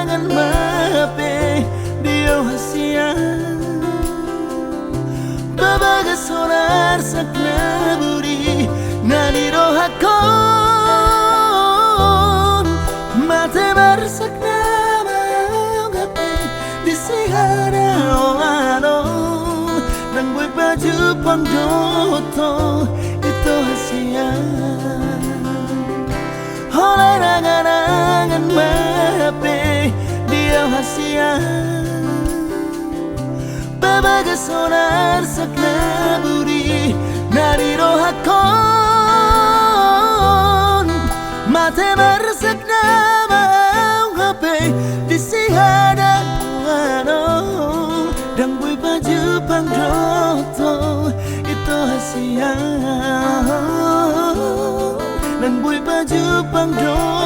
kenangan mape dio hasia babaga sonar sakna buri nani rohakon mate barsakna mape disihara olano nang boy baju pangdoto itu hasia oleh rangan-rangan mape dia hasia babaga sonar sakna buri nari rohakon mate barsakna mape disihara olano nang boy baju pangdoto itu hasia nang boy baju pangdoto